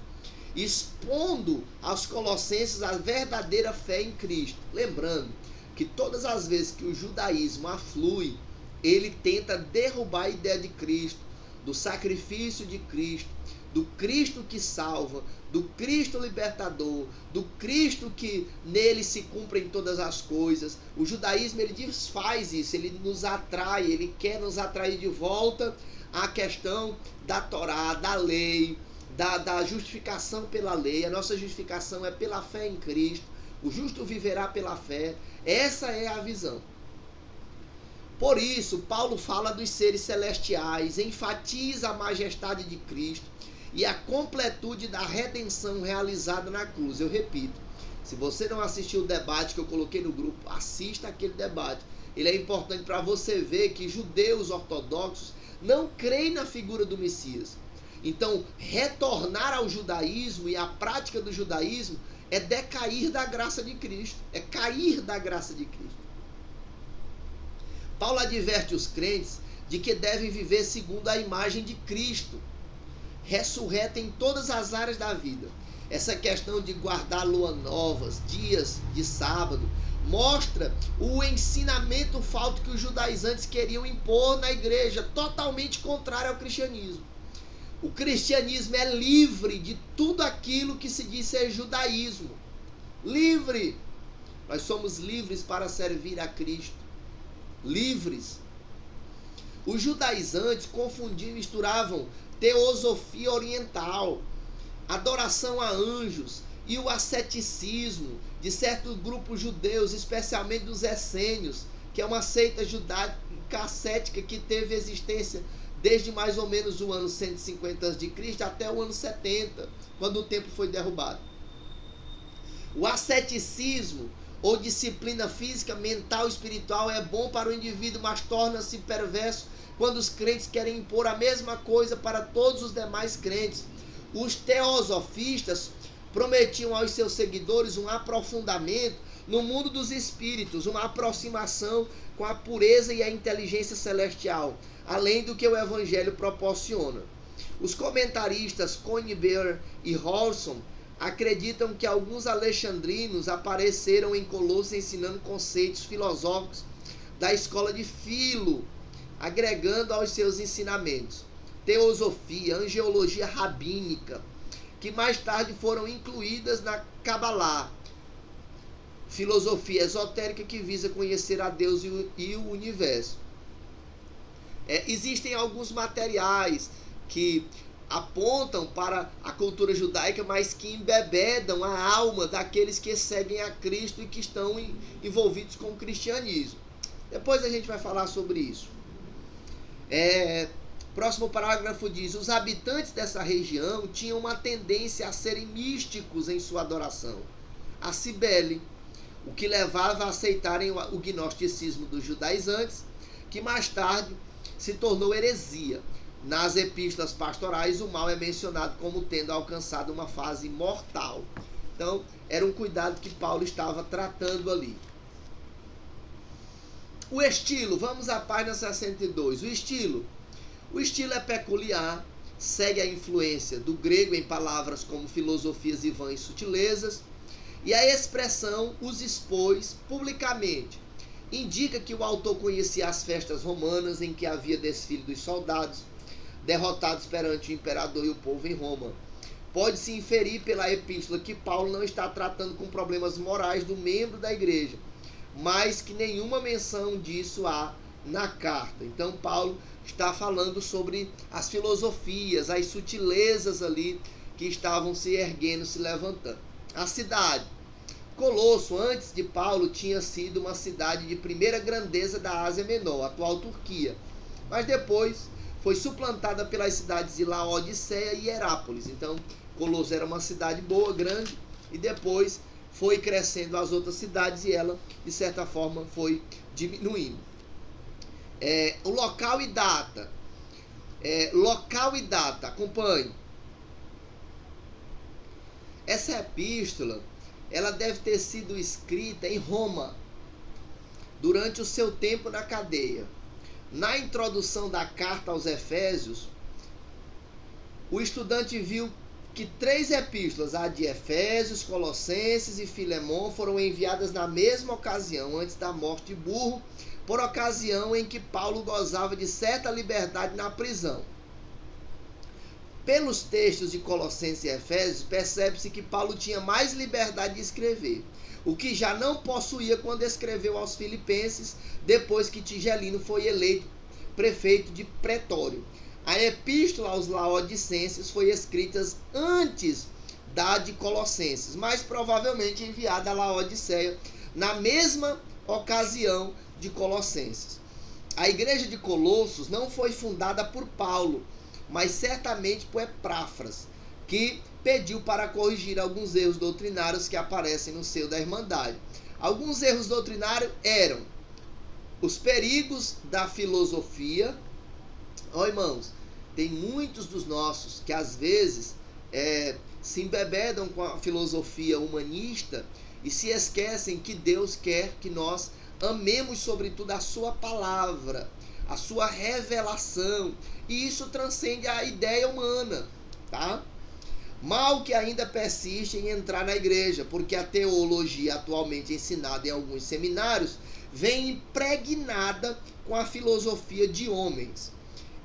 expondo aos colossenses a verdadeira fé em Cristo. Lembrando que todas as vezes que o judaísmo aflui, ele tenta derrubar a ideia de Cristo, do sacrifício de Cristo, do Cristo que salva, do Cristo libertador, do Cristo que nele se cumprem todas as coisas. O judaísmo, ele desfaz isso, ele nos atrai, ele quer nos atrair de volta à questão da Torá, da lei, da justificação pela lei. A nossa justificação é pela fé em Cristo. O justo viverá pela fé. Essa é a visão. Por isso, Paulo fala dos seres celestiais, enfatiza a majestade de Cristo e a completude da redenção realizada na cruz. Eu repito, se você não assistiu o debate que eu coloquei no grupo, assista aquele debate. Ele é importante para você ver que judeus ortodoxos não creem na figura do Messias. Então, retornar ao judaísmo e à prática do judaísmo é decair da graça de Cristo, é cair da graça de Cristo. Paulo adverte os crentes de que devem viver segundo a imagem de Cristo, ressurreto em todas as áreas da vida. Essa questão de guardar lua novas, dias de sábado, mostra o ensinamento falso que os judaizantes queriam impor na igreja, totalmente contrário ao cristianismo. O cristianismo é livre de tudo aquilo que se diz ser judaísmo. Livre! Nós somos livres para servir a Cristo. Livres. Os judaizantes confundiam e misturavam teosofia oriental, adoração a anjos e o asceticismo de certos grupos judeus, especialmente dos essênios, que é uma seita judaica ascética que teve existência desde mais ou menos o ano 150 a.C. até o ano 70, quando o templo foi derrubado. O asceticismo, ou disciplina física, mental e espiritual, é bom para o indivíduo, mas torna-se perverso quando os crentes querem impor a mesma coisa para todos os demais crentes. Os teosofistas prometiam aos seus seguidores um aprofundamento no mundo dos espíritos, uma aproximação com a pureza e a inteligência celestial, além do que o evangelho proporciona. Os comentaristas Conybeare e Rawson acreditam que alguns alexandrinos apareceram em Colossos ensinando conceitos filosóficos da escola de Filo, agregando aos seus ensinamentos teosofia, angeologia rabínica, que mais tarde foram incluídas na Kabbalah, filosofia esotérica que visa conhecer a Deus e o universo. Existem alguns materiais que apontam para a cultura judaica, mas que embebedam a alma daqueles que seguem a Cristo e que estão envolvidos com o cristianismo. Depois a gente vai falar sobre isso. Próximo parágrafo diz: os habitantes dessa região tinham uma tendência a serem místicos em sua adoração a Cibele, o que levava a aceitarem o gnosticismo dos judaizantes, que mais tarde se tornou heresia. Nas epístolas pastorais, o mal é mencionado como tendo alcançado uma fase mortal. Então, era um cuidado que Paulo estava tratando ali. O estilo, vamos à página 62. O estilo é peculiar, segue a influência do grego em palavras como filosofias e vãs sutilezas, e a expressão os expôs publicamente. Indica que o autor conhecia as festas romanas em que havia desfile dos soldados derrotados perante o imperador e o povo em Roma. Pode-se inferir pela epístola que Paulo não está tratando com problemas morais do membro da igreja, mas que nenhuma menção disso há na carta. Então Paulo está falando sobre as filosofias, as sutilezas ali que estavam se erguendo, se levantando. A cidade. Colosso, antes de Paulo, tinha sido uma cidade de primeira grandeza da Ásia Menor, atual Turquia. Mas depois foi suplantada pelas cidades de Laodiceia e Herápolis. Então, Colosso era uma cidade boa, grande, e depois foi crescendo as outras cidades e ela, de certa forma, foi diminuindo. O local e data. Acompanhe. Essa epístola, ela deve ter sido escrita em Roma, durante o seu tempo na cadeia. Na introdução da carta aos Efésios, o estudante viu que 3 epístolas, a de Efésios, Colossenses e Filemon, foram enviadas na mesma ocasião, antes da morte de Burro, por ocasião em que Paulo gozava de certa liberdade na prisão. Pelos textos de Colossenses e Efésios, percebe-se que Paulo tinha mais liberdade de escrever, o que já não possuía quando escreveu aos Filipenses, depois que Tigelino foi eleito prefeito de Pretório. A epístola aos Laodicenses foi escrita antes da de Colossenses, mas provavelmente enviada a Laodiceia na mesma ocasião de Colossenses. A igreja de Colossos não foi fundada por Paulo, mas certamente por Epáfras, que pediu para corrigir alguns erros doutrinários que aparecem no seio da Irmandade. Alguns erros doutrinários eram os perigos da filosofia. Irmãos, tem muitos dos nossos que às vezes se embebedam com a filosofia humanista e se esquecem que Deus quer que nós amemos sobretudo a sua palavra, a sua revelação, e isso transcende a ideia humana, tá? Mal que ainda persiste em entrar na igreja, porque a teologia atualmente ensinada em alguns seminários vem impregnada com a filosofia de homens.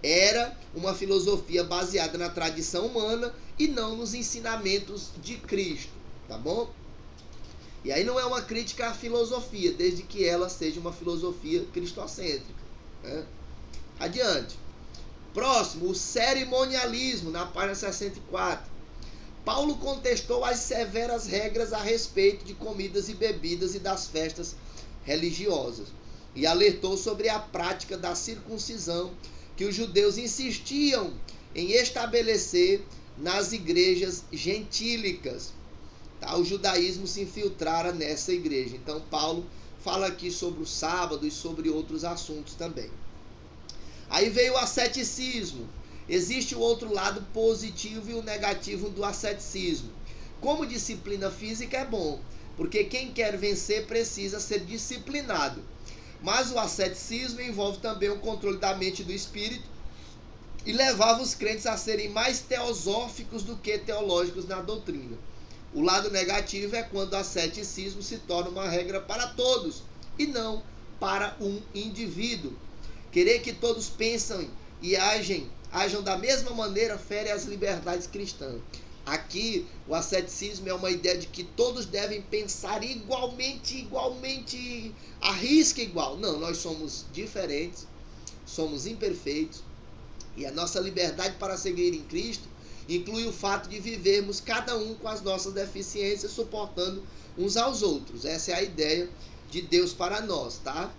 Era uma filosofia baseada na tradição humana e não nos ensinamentos de Cristo, tá bom? E aí não é uma crítica à filosofia, desde que ela seja uma filosofia cristocêntrica, né? Adiante. Próximo, o cerimonialismo, na página 64. Paulo contestou as severas regras a respeito de comidas e bebidas e das festas religiosas e alertou sobre a prática da circuncisão que os judeus insistiam em estabelecer nas igrejas gentílicas. Tá? O judaísmo se infiltrara nessa igreja. Então Paulo fala aqui sobre o sábado e sobre outros assuntos também. Aí veio o asceticismo. Existe o outro lado positivo e o negativo do asceticismo. Como disciplina física é bom, porque quem quer vencer precisa ser disciplinado. Mas o asceticismo envolve também o controle da mente e do espírito e levava os crentes a serem mais teosóficos do que teológicos na doutrina. O lado negativo é quando o asceticismo se torna uma regra para todos e não para um indivíduo. Querer que todos pensem e ajam da mesma maneira fere as liberdades cristãs. Aqui, o asceticismo é uma ideia de que todos devem pensar igualmente, a risca igual. Não, nós somos diferentes, somos imperfeitos, e a nossa liberdade para seguir em Cristo inclui o fato de vivermos cada um com as nossas deficiências, suportando uns aos outros. Essa é a ideia de Deus para nós, tá?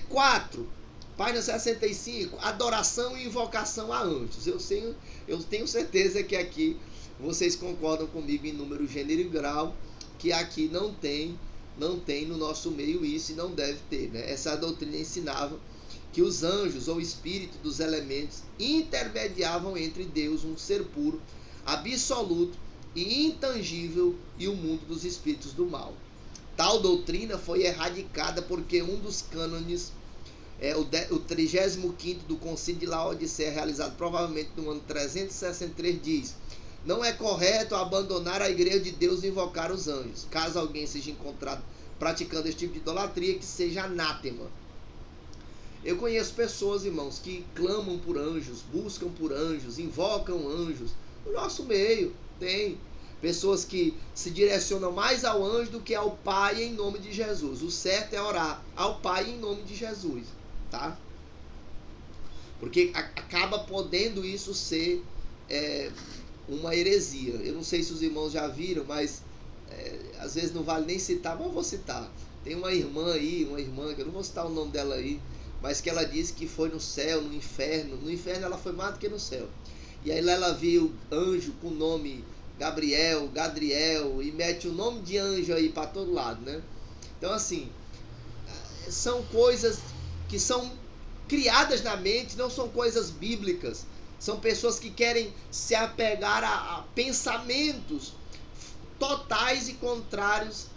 4. Página 65, adoração e invocação a anjos. Eu tenho certeza que aqui vocês concordam comigo em número, gênero e grau, que aqui não tem no nosso meio isso e não deve ter. Né? Essa doutrina ensinava que os anjos ou espírito dos elementos intermediavam entre Deus, um ser puro, absoluto e intangível, e o mundo dos espíritos do mal. Tal doutrina foi erradicada porque um dos cânones, o 35º do Concílio de Laodiceia, realizado provavelmente no ano 363, diz: não é correto abandonar a igreja de Deus e invocar os anjos. Caso alguém seja encontrado praticando esse tipo de idolatria, que seja anátema. Eu conheço pessoas, irmãos, que clamam por anjos, buscam por anjos, invocam anjos. No nosso meio tem pessoas que se direcionam mais ao anjo do que ao Pai em nome de Jesus. O certo é orar ao Pai em nome de Jesus, tá? Porque acaba podendo isso ser uma heresia. Eu não sei se os irmãos já viram, mas às vezes não vale nem citar, mas eu vou citar. Tem uma irmã aí, que eu não vou citar o nome dela aí, mas que ela disse que foi no céu, no inferno. No inferno ela foi mais do que no céu. E aí lá ela viu anjo com o nome Gabriel, Gadriel, e mete o nome de anjo aí para todo lado, né? Então assim, são coisas que são criadas na mente, não são coisas bíblicas. São pessoas que querem se apegar a pensamentos totais e contrários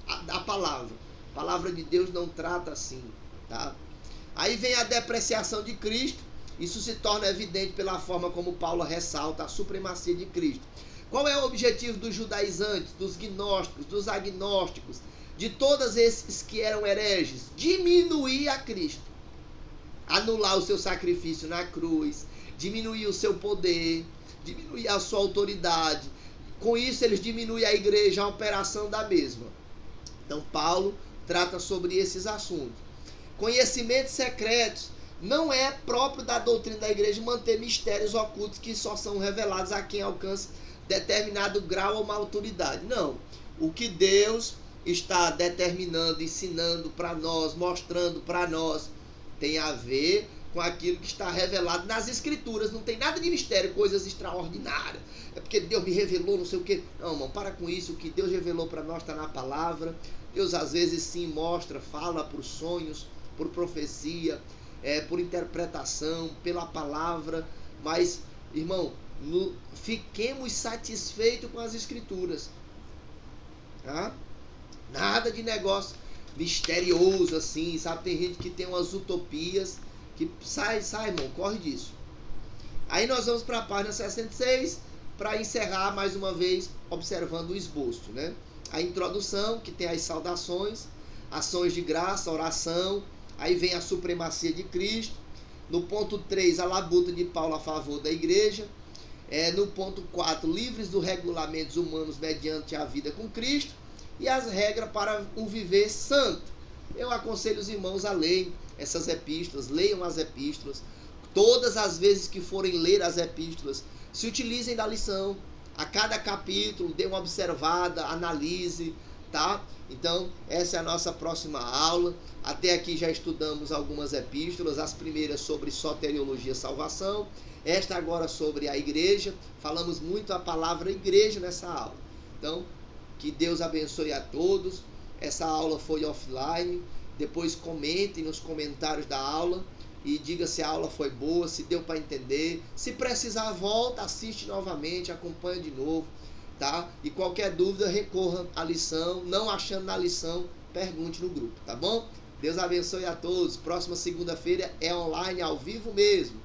à palavra. A palavra de Deus não trata assim, tá? Aí vem a depreciação de Cristo. Isso se torna evidente pela forma como Paulo ressalta a supremacia de Cristo. Qual é o objetivo dos judaizantes, dos gnósticos, dos agnósticos, de todos esses que eram hereges? Diminuir a Cristo. Anular o seu sacrifício na cruz, diminuir o seu poder, diminuir a sua autoridade. Com isso eles diminuem a igreja, a operação da mesma. Então Paulo trata sobre esses assuntos. Conhecimentos secretos. Não é próprio da doutrina da igreja manter mistérios ocultos que só são revelados a quem alcança determinado grau ou maturidade. Não. O que Deus está determinando, ensinando para nós, mostrando para nós, tem a ver com aquilo que está revelado nas escrituras. Não tem nada de mistério, coisas extraordinárias. É porque Deus me revelou, não sei o quê. Não, irmão, para com isso. O que Deus revelou para nós está na palavra. Deus às vezes sim mostra, fala por sonhos, por profecia, por interpretação, pela palavra. Mas, irmão, fiquemos satisfeitos com as escrituras. Tá? Nada de negócio misterioso assim, sabe? Tem gente que tem umas utopias que sai, irmão, corre disso. Aí nós vamos para a página 66 para encerrar mais uma vez observando o esboço, né? A introdução, que tem as saudações, ações de graça, oração. Aí vem a supremacia de Cristo. No ponto 3, a labuta de Paulo a favor da igreja. No ponto 4, livres dos regulamentos humanos mediante a vida com Cristo. E as regras para um viver santo. Eu aconselho os irmãos a lerem essas epístolas, leiam as epístolas. Todas as vezes que forem ler as epístolas, se utilizem da lição. a cada capítulo, dê uma observada, analise, tá? Então, essa é a nossa próxima aula. Até aqui já estudamos algumas epístolas, as primeiras sobre soteriologia, salvação, esta agora sobre a igreja. Falamos muito a palavra igreja nessa aula. Então, que Deus abençoe a todos. Essa aula foi offline. Depois comentem nos comentários da aula e diga se a aula foi boa, se deu para entender. Se precisar, volta, assiste novamente, acompanha de novo, tá? E qualquer dúvida, recorra à lição. Não achando na lição, pergunte no grupo, tá bom? Deus abençoe a todos. Próxima segunda-feira é online, ao vivo mesmo.